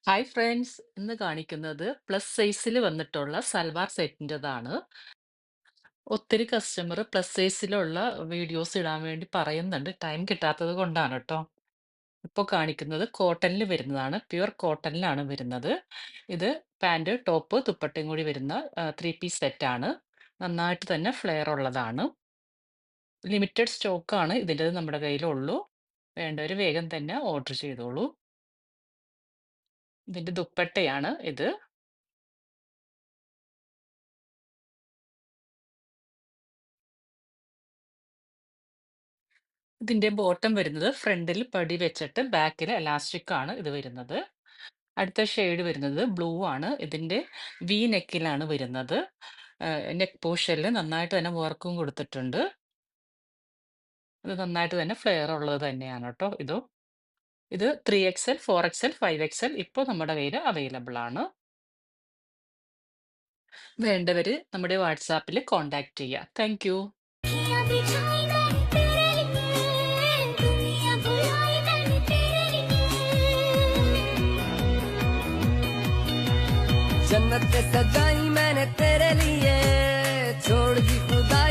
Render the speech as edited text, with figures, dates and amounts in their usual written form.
Hi friends, ഇന്ന് കാണിക്കുന്നത് plus സൈസിൽ വന്നിട്ടുള്ള സൽവാർ സെറ്റിൻ്റെതാണ്. ഒത്തിരി കസ്റ്റമർ പ്ലസ് സൈസിലുള്ള വീഡിയോസ് ഇടാൻ വേണ്ടി പറയുന്നുണ്ട്. ടൈം കിട്ടാത്തത് കൊണ്ടാണ് കേട്ടോ. ഇപ്പോൾ കാണിക്കുന്നത് കോട്ടണിൽ വരുന്നതാണ്. പ്യുവർ കോട്ടണിലാണ് വരുന്നത്. ഇത് പാൻറ്, ടോപ്പ്, ദുപ്പട്ടയും കൂടി വരുന്ന 3 പീസ് സെറ്റാണ്. നന്നായിട്ട് തന്നെ ഫ്ലെയർ ഉള്ളതാണ്. ലിമിറ്റഡ് സ്റ്റോക്കാണ് ഇതിൻ്റെത് നമ്മുടെ കയ്യിലുള്ളൂ. വേണ്ടവർ വേഗം തന്നെ ഓർഡർ ചെയ്തോളൂ. ഇതിൻ്റെ ദുപ്പട്ടയാണ് ഇത്. ഇതിന്റെ ബോട്ടം വരുന്നത് ഫ്രണ്ടിൽ പടി വെച്ചിട്ട് ബാക്കിൽ എലാസ്റ്റിക് ആണ് ഇത് വരുന്നത്. അടുത്ത ഷെയ്ഡ് വരുന്നത് ബ്ലൂ ആണ്. ഇതിന്റെ വി നെക്കിലാണ് വരുന്നത്. നെക്ക് പോർഷനിൽ നന്നായിട്ട് തന്നെ വർക്കും കൊടുത്തിട്ടുണ്ട്. ഇത് നന്നായിട്ട് തന്നെ ഫ്ലെയർ ഉള്ളത് തന്നെയാണ് കേട്ടോ ഇതും. ഇത് 3XL, 4XL, 5XL ഇപ്പോൾ നമ്മുടെ കയ്യിൽ അവൈലബിൾ ആണ്. വേണ്ടവര് നമ്മുടെ വാട്സാപ്പിൽ കോൺടാക്ട് ചെയ്യുക. Thank you. अखियां दिखाई मैंने तेरे लिए दुनिया बुलाई मैंने तेरे लिए जन्नत सजाई मैंने तेरे लिए छोड़ दी खुदाई